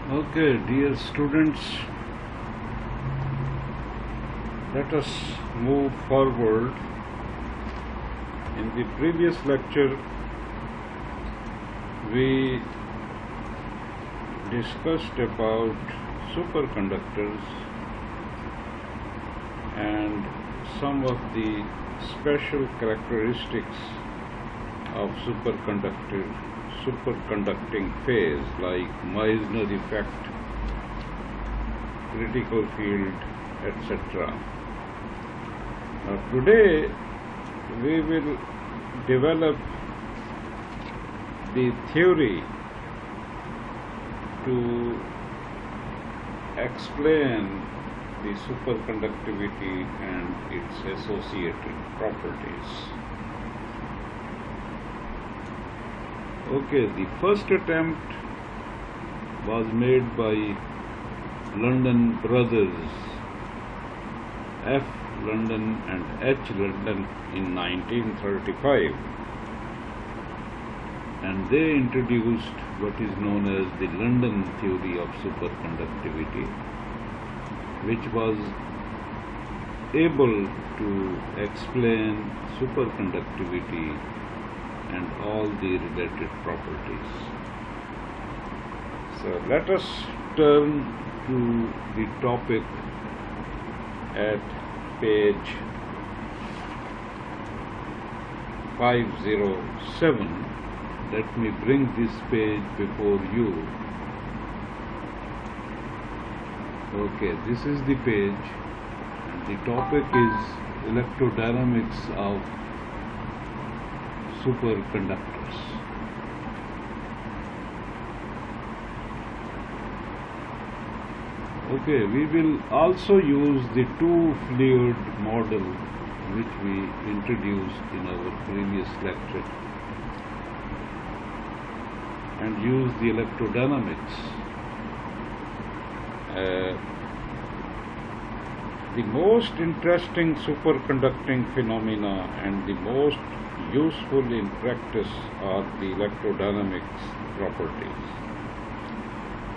Okay, dear students, let us move forward. In the previous lecture, we discussed about superconductors and some of the special characteristics of superconducting phase, like Meissner effect, critical field, etc. Now today we will develop the theory to explain the superconductivity and its associated properties. Okay, the first attempt was made by London brothers F. London and H. London in 1935, and they introduced what is known as the London theory of superconductivity, which was able to explain superconductivity and all the related properties. So let us turn to the topic at page 507. Let me bring this page before you. Okay, this is the page, and the topic is electrodynamics of superconductors. Okay, we will also use the two-fluid model which we introduced in our previous lecture, and use the electrodynamics. The most interesting superconducting phenomena and the most useful in practice are the electrodynamics properties.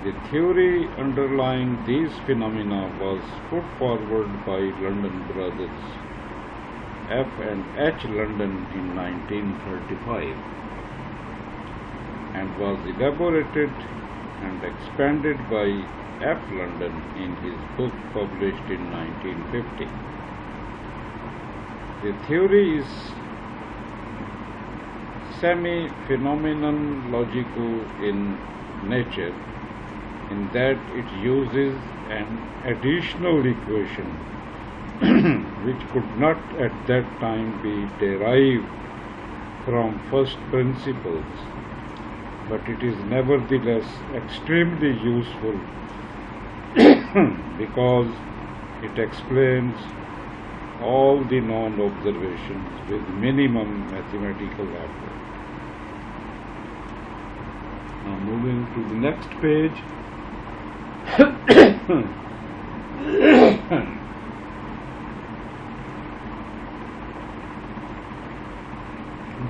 The theory underlying these phenomena was put forward by London brothers F. and H. London in 1935 and was elaborated and expanded by F. London in his book published in 1950. The theory is semi-phenomenological in nature, in that it uses an additional equation which could not at that time be derived from first principles, but it is nevertheless extremely useful because it explains all the known observations with minimum mathematical effort. Now moving to the next page.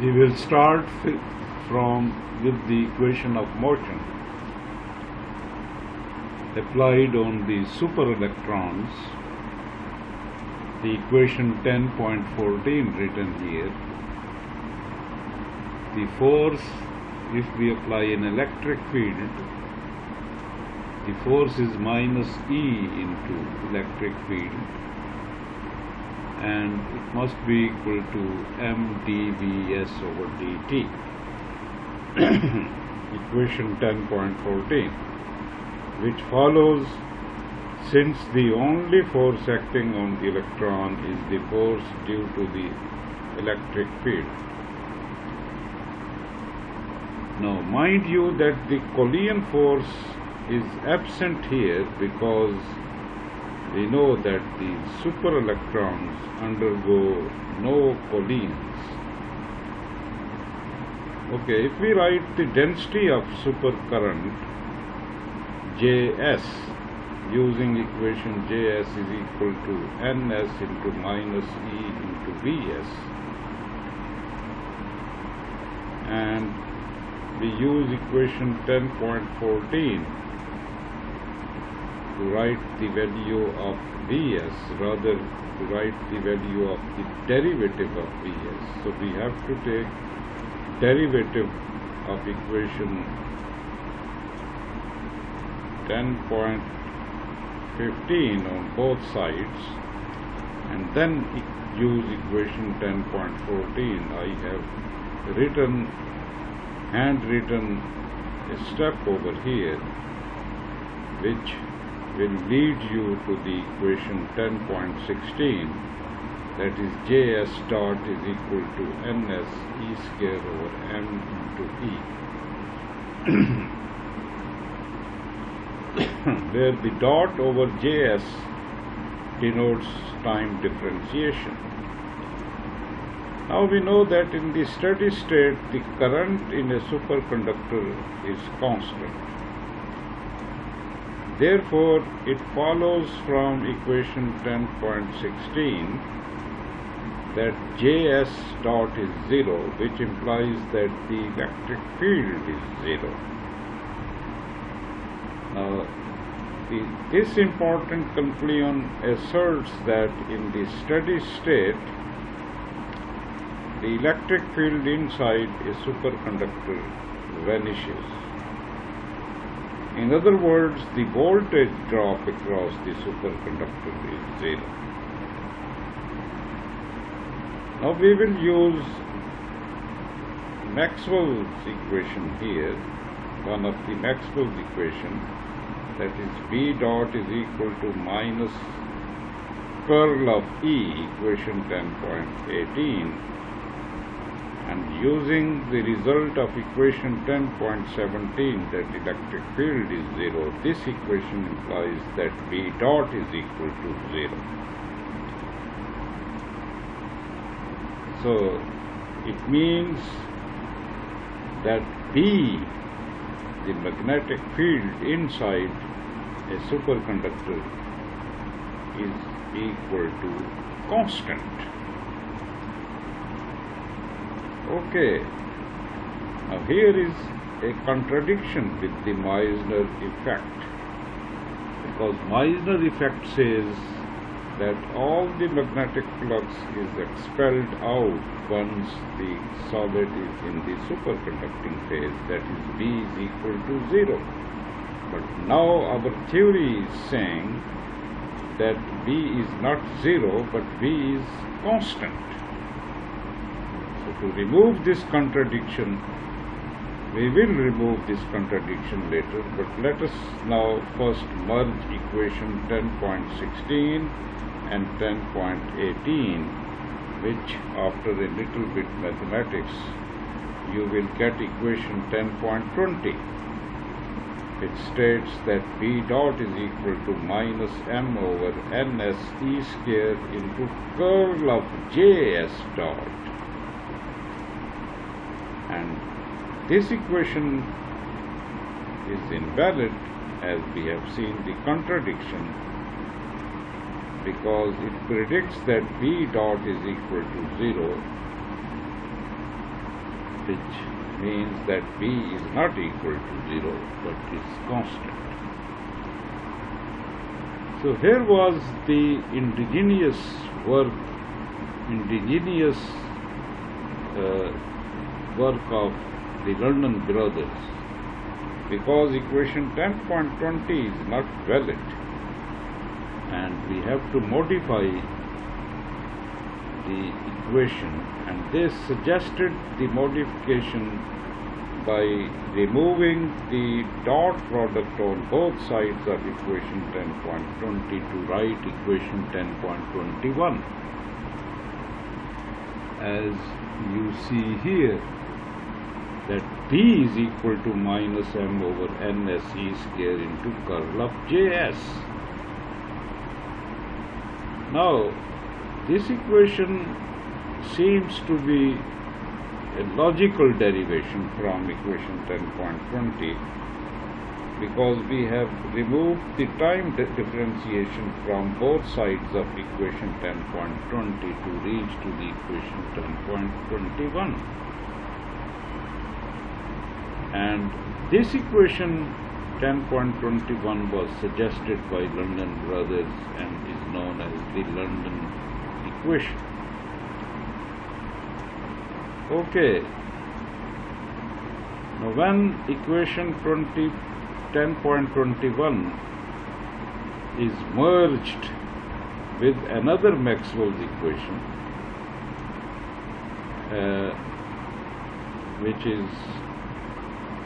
We will start with the equation of motion applied on the superelectrons, the equation 10.14 written here. The force, if we apply an electric field, the force is minus E into electric field, and it must be equal to mdvs over dt. Equation 10.14, which follows since the only force acting on the electron is the force due to the electric field. Now mind you that the Collision force is absent here because we know that the superelectrons undergo no collisions. Okay, if we write the density of supercurrent Js using equation Js is equal to Ns into minus E into Vs, and we use equation 10.14 to write the value of Vs, rather to write the value of the derivative of Vs. So we have to take derivative of equation 10.15 on both sides, and then use equation 10.14. I have handwritten a step over here which will lead you to the equation 10.16, that is Js dot is equal to ns e square over m into e, where the dot over Js denotes time differentiation. Now we know that in the steady state the current in a superconductor is constant. Therefore, it follows from equation 10.16 that Js dot is 0, which implies that the electric field is 0. Now, this important conclusion asserts that in the steady state, the electric field inside a superconductor vanishes. In other words, the voltage drop across the superconductor is 0. Now we will use Maxwell's equation here, one of the Maxwell's equation, that is B dot is equal to minus curl of E, equation 10.18, and using the result of equation 10.17 that electric field is 0, this equation implies that B dot is equal to 0. So it means that B, the magnetic field inside a superconductor, is equal to constant. Okay, now here is a contradiction with the Meissner effect, because Meissner effect says that all the magnetic flux is expelled out once the solid is in the superconducting phase, that is B is equal to 0. But now our theory is saying that B is not 0 but B is constant. So to remove this contradiction, we will remove this contradiction later, but let us now first merge equation 10.16 and 10.18, which after a little bit mathematics you will get equation 10.20, which states that B dot is equal to minus m over ns e square into curl of Js dot. And this equation is invalid, as we have seen the contradiction, because it predicts that B dot is equal to 0, which means that B is not equal to 0 but is constant. So here was the indigenous work of the London brothers, because equation 10.20 is not valid and we have to modify the equation, and they suggested the modification by removing the dot product on both sides of equation 10.20 to write equation 10.21. As you see here, that B is equal to minus m over ns e square into curl of Js. Now, this equation seems to be a logical derivation from equation 10.20, because we have removed the time differentiation from both sides of equation 10.20 to reach to the equation 10.21. And this equation 10.21 was suggested by London brothers and is known as the London equation. Okay. Now when equation 10.21 is merged with another Maxwell's equation, which is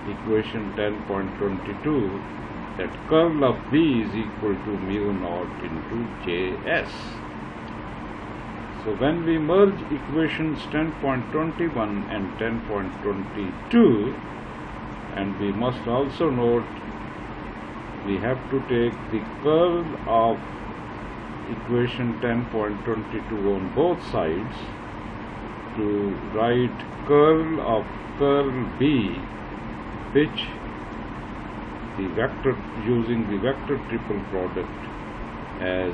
equation 10.22, that curl of B is equal to mu naught into Js. So when we merge equations 10.21 and 10.22, and we must also note we have to take the curl of equation 10.22 on both sides to write curl of curl B, which the vector, using the vector triple product as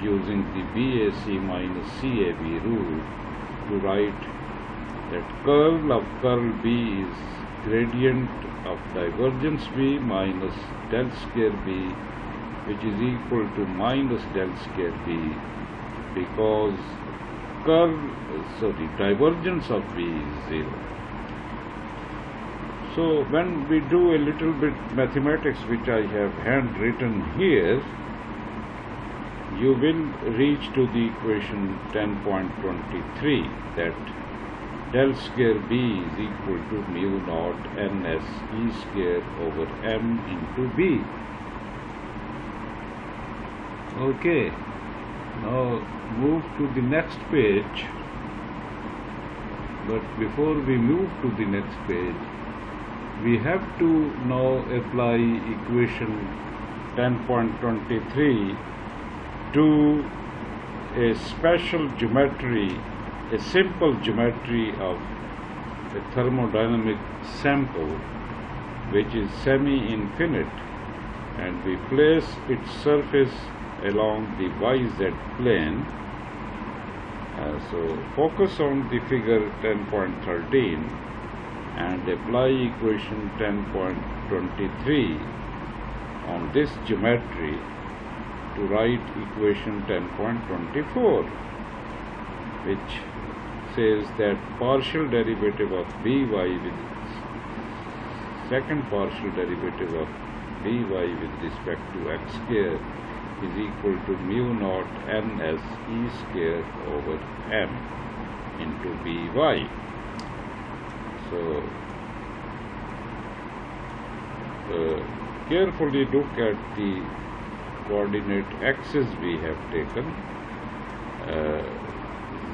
using the BAC minus CAB rule, to write that curl of curl B is gradient of divergence B minus del square B, which is equal to minus del square B, because divergence of B is 0. So when we do a little bit mathematics, which I have handwritten here, you will reach to the equation 10.23, that del square B is equal to mu naught ns E square over m into B. Okay, now move to the next page. But before we move to the next page, we have to now apply equation 10.23 to a special geometry, a simple geometry of a thermodynamic sample which is semi-infinite, and we place its surface along the YZ plane. So focus on the figure 10.13 and apply equation 10.23 on this geometry to write equation 10.24, which says that partial derivative of by with second partial derivative of by with respect to x square is equal to mu naught ns E square over m into by. So carefully look at the coordinate axes we have taken,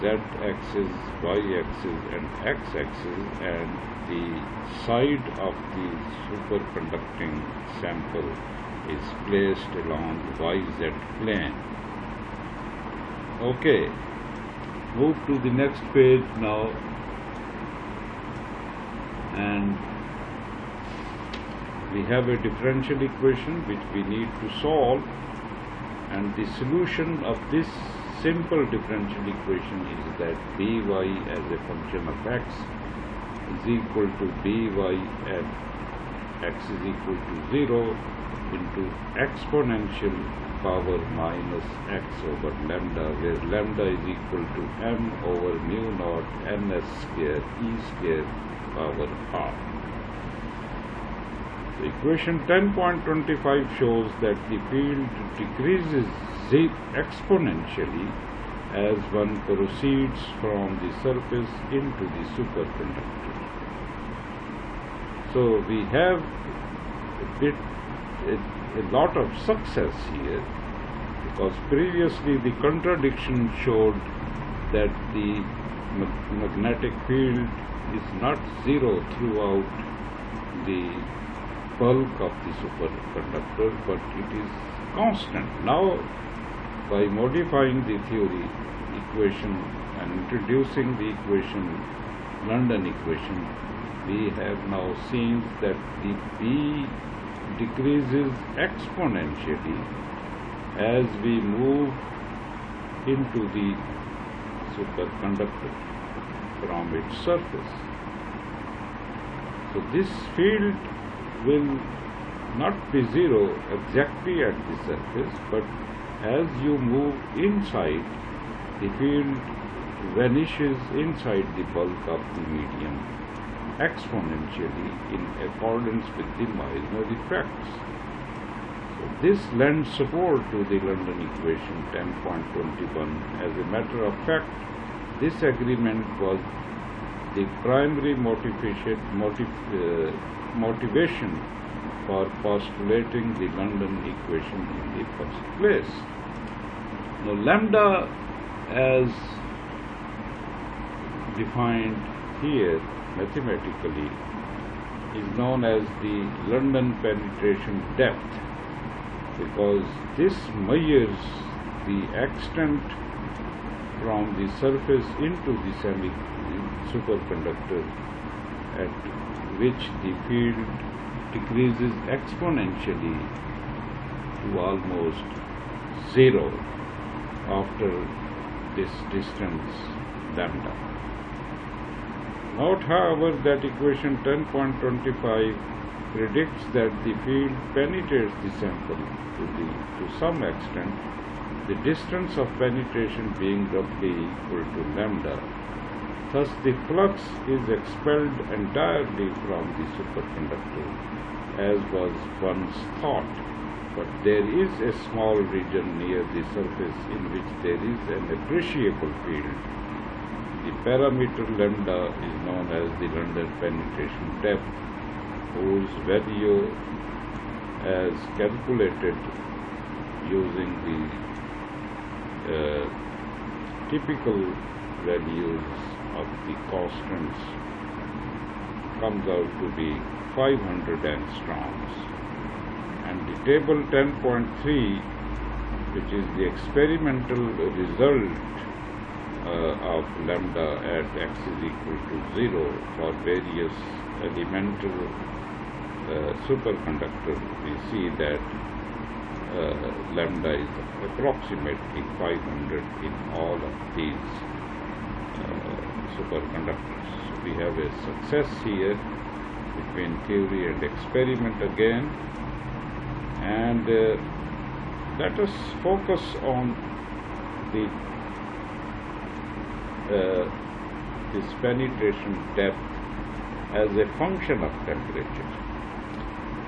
z-axis, y-axis and x-axis, and the side of the superconducting sample is placed along YZ plane. Okay, move to the next page now, and we have a differential equation which we need to solve, and the solution of this simple differential equation is that by as a function of x is equal to by at x is equal to 0 into exponential power minus x over lambda, where lambda is equal to m over mu naught ns square E square power half. The equation 10.25 shows that the field decreases exponentially as one proceeds from the surface into the superconductor. So we have a lot of success here, because previously the contradiction showed that the magnetic field is not zero throughout the bulk of the superconductor, but it is constant. Now, by modifying the theory equation and introducing the equation, London equation, we have now seen that the B decreases exponentially as we move into the superconductor from its surface. So this field will not be zero exactly at the surface, but as you move inside, the field vanishes inside the bulk of the medium exponentially in accordance with the Meissner effects. So this lends support to the London equation 10.21. As a matter of fact, this agreement was the primary motivation for postulating the London equation in the first place. Now, lambda, as defined here mathematically, is known as the London penetration depth, because this measures the extent from the surface into the superconductor at which the field decreases exponentially to almost zero after this distance lambda. Note, however, that equation 10.25 predicts that the field penetrates the sample to some extent, the distance of penetration being roughly equal to lambda. Thus, the flux is expelled entirely from the superconductor, as was once thought, but there is a small region near the surface in which there is an appreciable field. The parameter lambda is known as the London penetration depth, whose value, as calculated using the typical values of the constants, comes out to be 500 angstroms. And the table 10.3, which is the experimental result of lambda at x is equal to 0 for various elemental superconductor, we see that lambda is approximately 500 in all of these superconductors. So we have a success here between theory and experiment again, and let us focus on the this penetration depth as a function of temperature.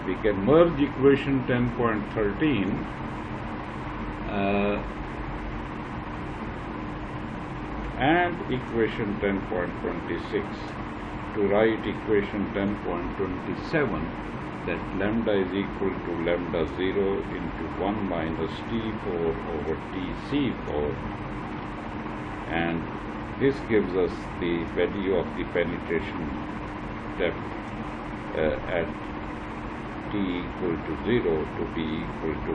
We can merge equation 10.13 and equation 10.26 to write equation 10.27, that lambda is equal to lambda 0 into 1 minus T4 over Tc4, and this gives us the value of the penetration depth at T equal to 0 to be equal to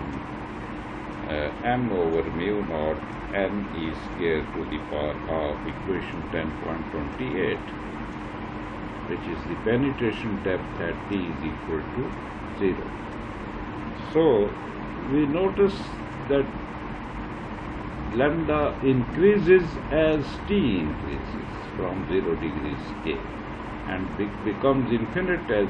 m over mu naught n e square to the power of equation 10.28, which is the penetration depth at T is equal to 0. So we notice that lambda increases as T increases from 0 degrees K, and becomes infinite as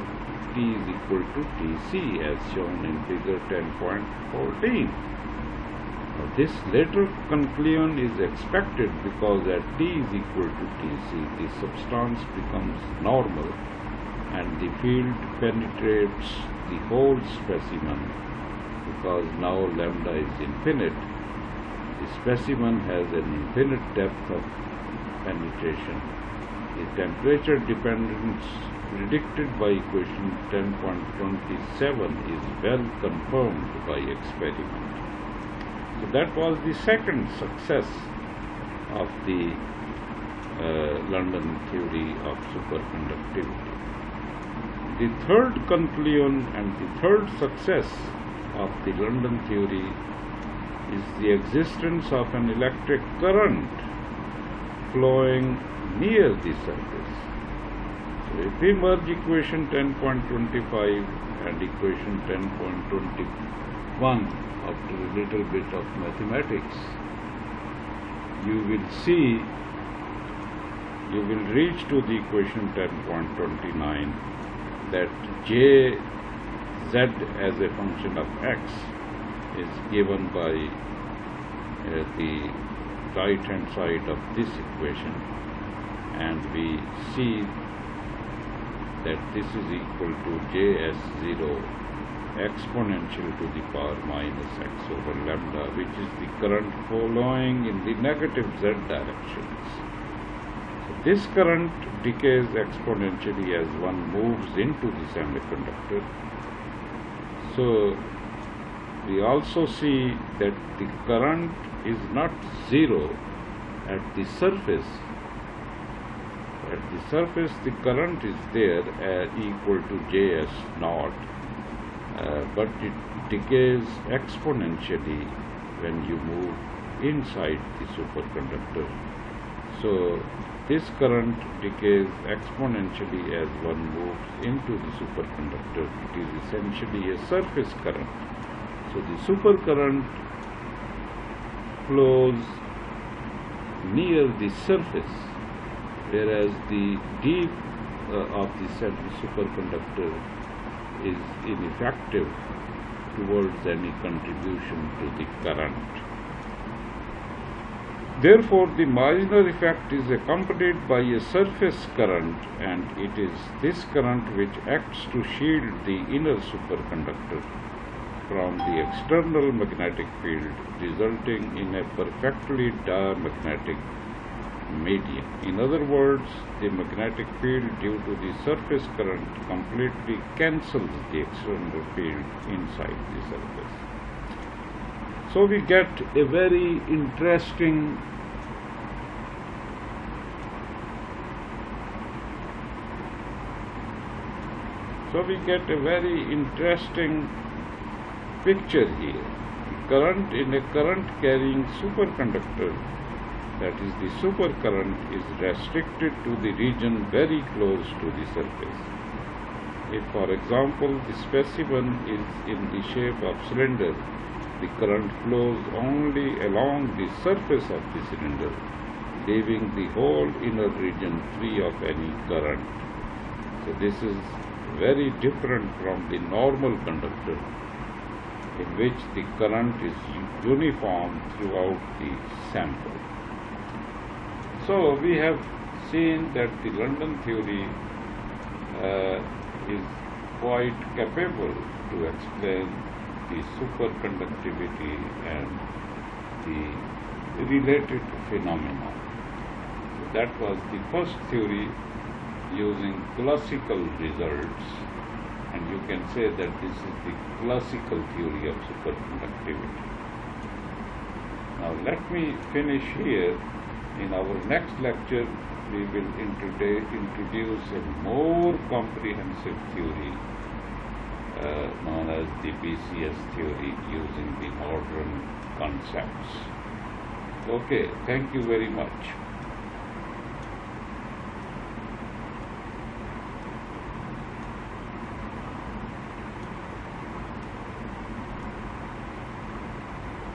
T is equal to Tc, as shown in figure 10.14. This later conclusion is expected because at T is equal to Tc, the substance becomes normal and the field penetrates the whole specimen, because now lambda is infinite. The specimen has an infinite depth of penetration. The temperature dependence predicted by equation 10.27 is well confirmed by experiment. So that was the second success of the London theory of superconductivity. The third conclusion and the third success of the London theory is the existence of an electric current flowing near the surface. So if we merge equation 10.25 and equation 10.21 after a little bit of mathematics, you will reach to the equation 10.29 that J z as a function of x is given by the right hand side of this equation, and we see that this is equal to js0 exponential to the power minus x over lambda, which is the current flowing in the negative z directions. So this current decays exponentially as one moves into the semiconductor. So we also see that the current is not zero at the surface. At the surface, the current is there equal to Js naught, but it decays exponentially when you move inside the superconductor. So this current decays exponentially as one moves into the superconductor. It is essentially a surface current. So the supercurrent flows near the surface, whereas the deep of the superconductor is ineffective towards any contribution to the current. Therefore, the marginal effect is accompanied by a surface current, and it is this current which acts to shield the inner superconductor from the external magnetic field, resulting in a perfectly diamagnetic medium. In other words, the magnetic field due to the surface current completely cancels the external field inside the surface. So we get a very interesting picture here. Current in a current carrying superconductor, that is the supercurrent, is restricted to the region very close to the surface. If, for example, the specimen is in the shape of cylinder, the current flows only along the surface of the cylinder, leaving the whole inner region free of any current. So this is very different from the normal conductor, in which the current is uniform throughout the sample. So we have seen that the London theory is quite capable to explain the superconductivity and the related phenomena. So that was the first theory using classical results, and you can say that this is the classical theory of superconductivity. Now let me finish here. In our next lecture, we will introduce a more comprehensive theory known as the BCS theory, using the modern concepts. Okay, thank you very much.